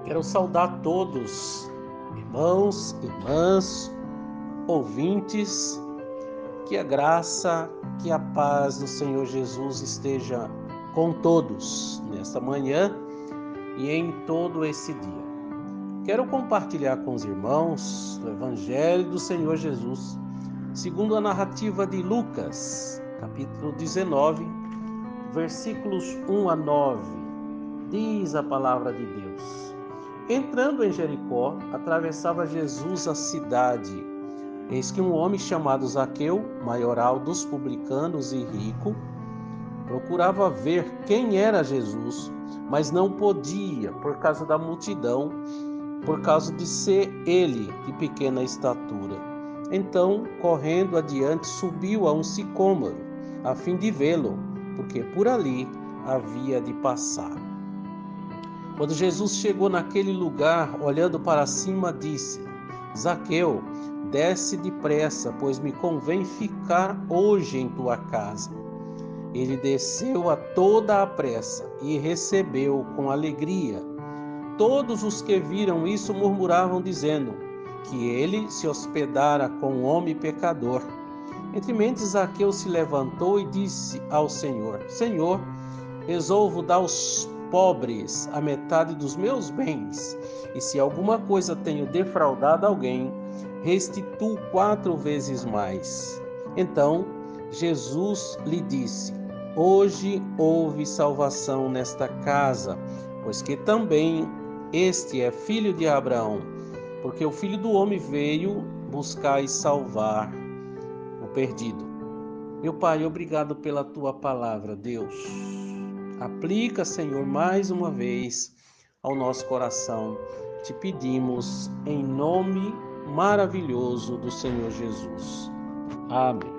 Quero saudar todos, irmãos, irmãs, ouvintes, que a graça, que a paz do Senhor Jesus esteja com todos nesta manhã e em todo esse dia. Quero compartilhar com os irmãos o Evangelho do Senhor Jesus, segundo a narrativa de Lucas, capítulo 19, versículos 1 a 9, diz a palavra de Deus. Entrando em Jericó, atravessava Jesus a cidade. Eis que um homem chamado Zaqueu, maioral dos publicanos e rico, procurava ver quem era Jesus, mas não podia por causa da multidão, por causa de ser ele de pequena estatura. Então, correndo adiante, subiu a um sicômoro, a fim de vê-lo, porque por ali havia de passar. Quando Jesus chegou naquele lugar, olhando para cima, disse: Zaqueu, desce depressa, pois me convém ficar hoje em tua casa. Ele desceu a toda a pressa e recebeu com alegria. Todos os que viram isso murmuravam, dizendo que ele se hospedara com um homem pecador. Entre mentes, Zaqueu se levantou e disse ao Senhor: Senhor, resolvo dar aos pobres a metade dos meus bens, e se alguma coisa tenho defraudado alguém, restituo 4 vezes mais. Então Jesus lhe disse: Hoje houve salvação nesta casa, pois que também este é filho de Abraão, porque o Filho do Homem veio buscar e salvar o perdido. Meu Pai, obrigado pela tua palavra, Deus. Aplica, Senhor, mais uma vez ao nosso coração. Te pedimos em nome maravilhoso do Senhor Jesus. Amém.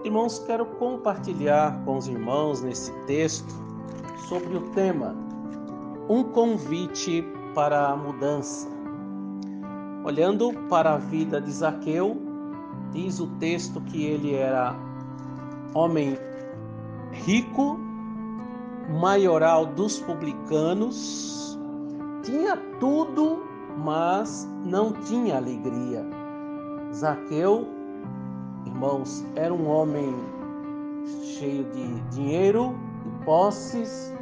Irmãos, quero compartilhar com os irmãos nesse texto sobre o tema Um convite para a mudança. Olhando para a vida de Zaqueu, diz o texto que ele era homem rico maioral dos publicanos, tinha tudo, mas não tinha alegria. Zaqueu, irmãos, era um homem cheio de dinheiro, de posses,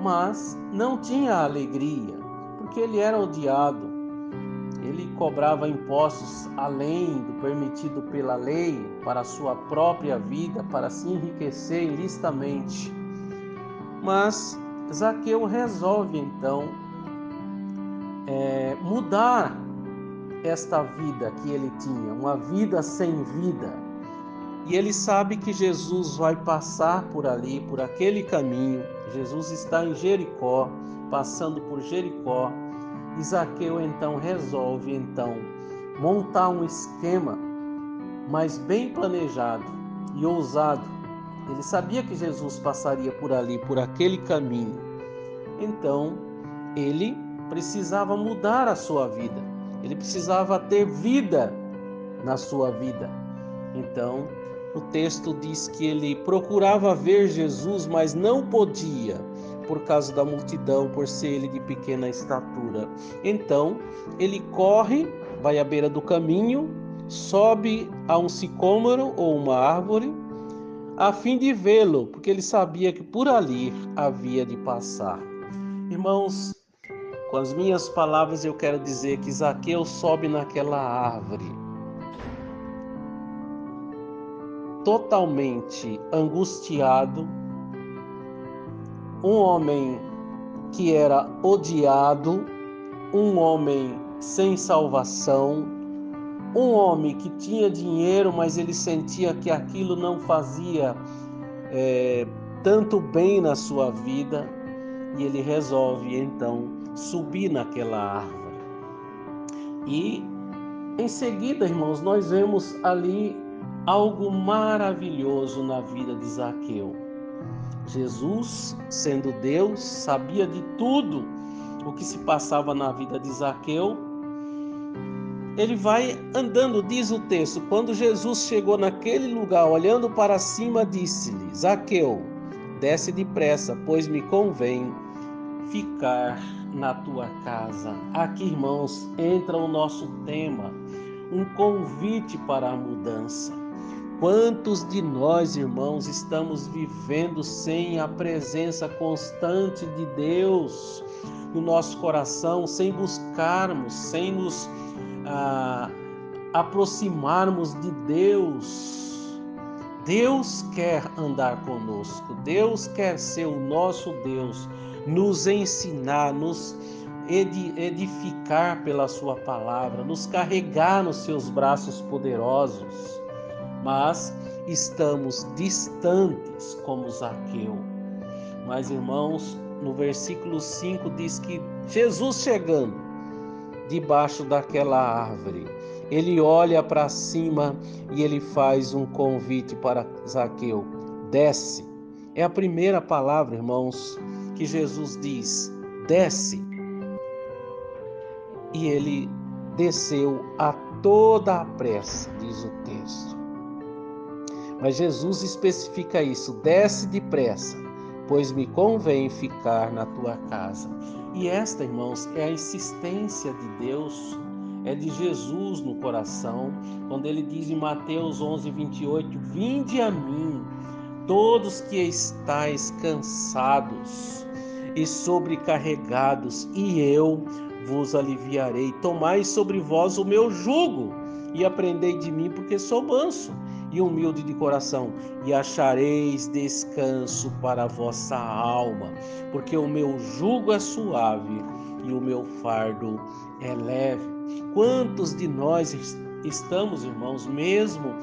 mas não tinha alegria, porque ele era odiado. Ele cobrava impostos além do permitido pela lei para a sua própria vida, para se enriquecer ilicitamente. Mas Zaqueu resolve então mudar esta vida que ele tinha, uma vida sem vida. E ele sabe que Jesus vai passar por ali, por aquele caminho. Jesus está em Jericó, passando por Jericó. E Zaqueu então resolve montar um esquema, mas bem planejado e ousado. Ele sabia que Jesus passaria por ali, por aquele caminho. Então, ele precisava mudar a sua vida. Ele precisava ter vida na sua vida. Então, o texto diz que ele procurava ver Jesus, mas não podia, por causa da multidão, por ser ele de pequena estatura. Então, ele corre, vai à beira do caminho, sobe a um sicômoro ou uma árvore, a fim de vê-lo, porque ele sabia que por ali havia de passar. Irmãos, com as minhas palavras eu quero dizer que Zaqueu sobe naquela árvore, totalmente angustiado, um homem que era odiado, um homem sem salvação, um homem que tinha dinheiro, mas ele sentia que aquilo não fazia tanto bem na sua vida, e ele resolve então subir naquela árvore. E em seguida, irmãos, nós vemos ali algo maravilhoso na vida de Zaqueu. Jesus, sendo Deus, sabia de tudo o que se passava na vida de Zaqueu. Ele vai andando, diz o texto, quando Jesus chegou naquele lugar, olhando para cima, disse-lhe: Zaqueu, desce depressa, pois me convém ficar na tua casa. Aqui, irmãos, entra o nosso tema, um convite para a mudança. Quantos de nós, irmãos, estamos vivendo sem a presença constante de Deus no nosso coração, sem buscarmos, sem nos aproximarmos de Deus? Deus quer andar conosco, Deus quer ser o nosso Deus, nos ensinar, nos edificar pela sua palavra, nos carregar nos seus braços poderosos. Mas estamos distantes como Zaqueu. Mas, irmãos, no versículo 5 diz que Jesus chegando debaixo daquela árvore, ele olha para cima e ele faz um convite para Zaqueu: desce. É a primeira palavra, irmãos, que Jesus diz: desce. E ele desceu a toda a pressa, diz o texto. Mas Jesus especifica isso: desce depressa, pois me convém ficar na tua casa. E esta, irmãos, é a insistência de Deus, é de Jesus no coração, quando ele diz em Mateus 11:28, vinde a mim, todos que estáis cansados e sobrecarregados, e eu vos aliviarei. Tomai sobre vós o meu jugo e aprendei de mim, porque sou manso e humilde de coração, e achareis descanso para a vossa alma, porque o meu jugo é suave e o meu fardo é leve. Quantos de nós estamos, irmãos, mesmo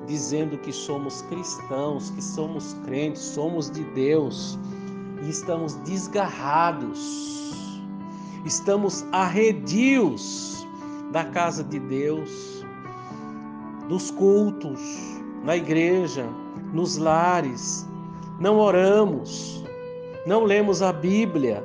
dizendo que somos cristãos, que somos crentes, somos de Deus, e estamos desgarrados, estamos arredios da casa de Deus, dos cultos, na igreja, nos lares, não oramos, não lemos a Bíblia,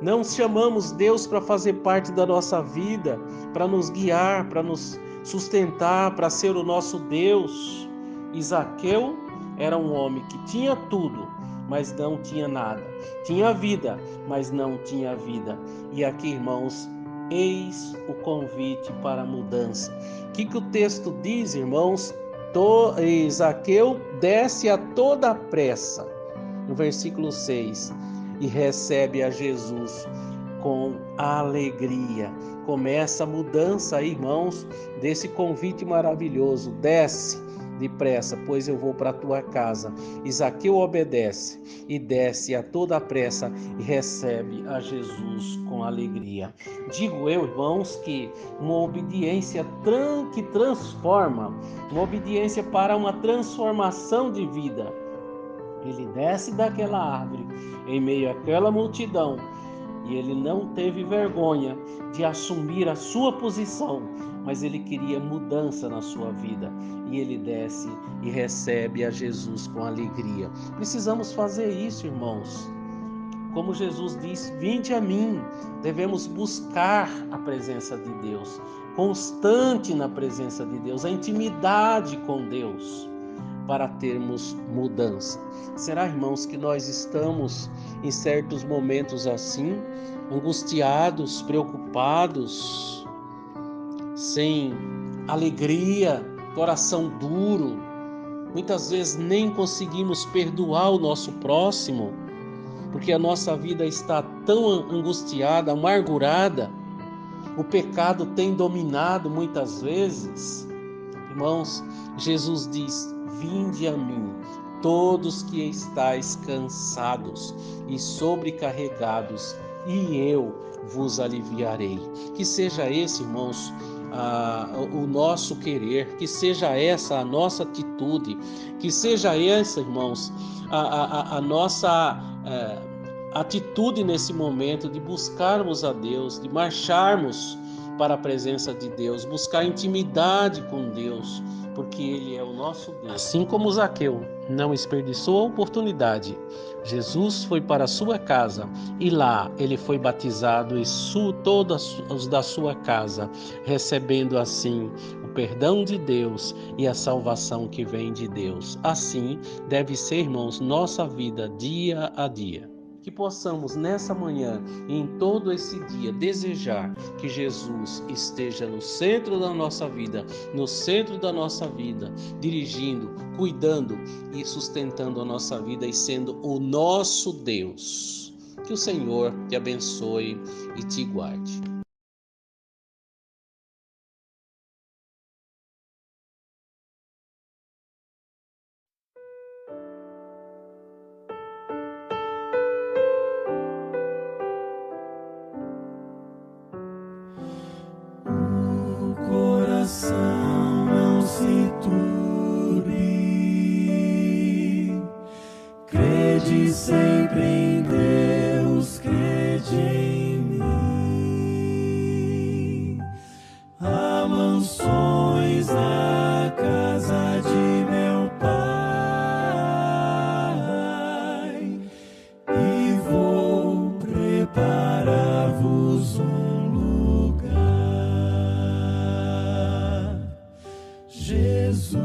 não chamamos Deus para fazer parte da nossa vida, para nos guiar, para nos sustentar, para ser o nosso Deus. E Zaqueu era um homem que tinha tudo, mas não tinha nada. Tinha vida, mas não tinha vida. E aqui, irmãos, eis o convite para a mudança. O que o texto diz, irmãos? Zaqueu desce a toda pressa, no versículo 6, e recebe a Jesus com alegria. Começa a mudança, irmãos, desse convite maravilhoso. Desce depressa, pois eu vou para a tua casa. E Zaqueu obedece e desce a toda pressa e recebe a Jesus com alegria. Digo eu, irmãos, que uma obediência que transforma, uma obediência para uma transformação de vida. Ele desce daquela árvore em meio àquela multidão e ele não teve vergonha de assumir a sua posição, mas ele queria mudança na sua vida. E ele desce e recebe a Jesus com alegria. Precisamos fazer isso, irmãos. Como Jesus diz, vinde a mim. Devemos buscar a presença de Deus, constante na presença de Deus, a intimidade com Deus, para termos mudança. Será, irmãos, que nós estamos em certos momentos assim, angustiados, preocupados, sem alegria, coração duro, muitas vezes nem conseguimos perdoar o nosso próximo, porque a nossa vida está tão angustiada, amargurada, o pecado tem dominado muitas vezes. Irmãos, Jesus diz, vinde a mim, todos que estáis cansados e sobrecarregados, e eu vos aliviarei. Que seja esse, irmãos, o nosso querer, que seja essa a nossa atitude, que seja essa, irmãos, a nossa atitude nesse momento de buscarmos a Deus, de marcharmos para a presença de Deus, buscar intimidade com Deus, porque Ele é o nosso Deus. Assim como Zaqueu não desperdiçou a oportunidade, Jesus foi para a sua casa e lá ele foi batizado e todos os da sua casa, recebendo assim o perdão de Deus e a salvação que vem de Deus. Assim deve ser, irmãos, nossa vida dia a dia. Que possamos nessa manhã e em todo esse dia desejar que Jesus esteja no centro da nossa vida, dirigindo, cuidando e sustentando a nossa vida e sendo o nosso Deus. Que o Senhor te abençoe e te guarde. Não se turbe, crede sempre em Deus, crede em mim. Há mansões na casa de meu Pai e vou preparar-vos Jesus,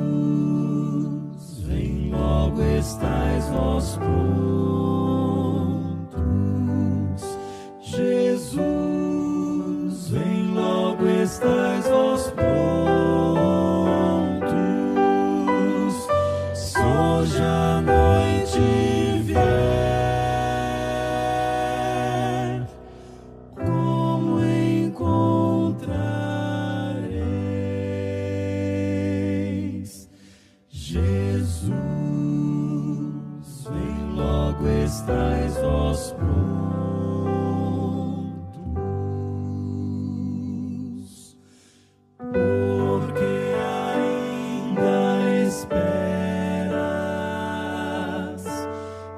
vem logo, estais vós prontos. Jesus, vem logo, estais vós prontos. Se hoje a noite vier, como encontrareis? Jesus, vem logo, estais vós prontos, porque ainda esperas,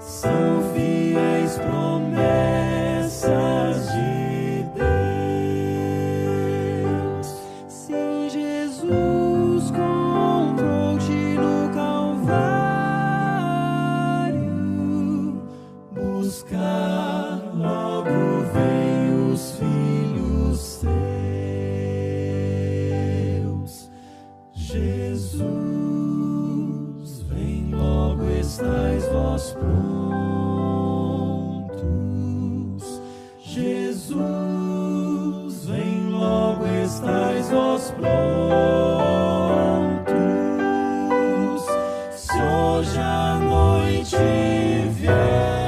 são fiéis promessas de Deus. Sim, Jesus comprou-te no Calvário, buscar logo vem os filhos teus. Jesus, vem logo, estais vós prontos. hoje a noite vier.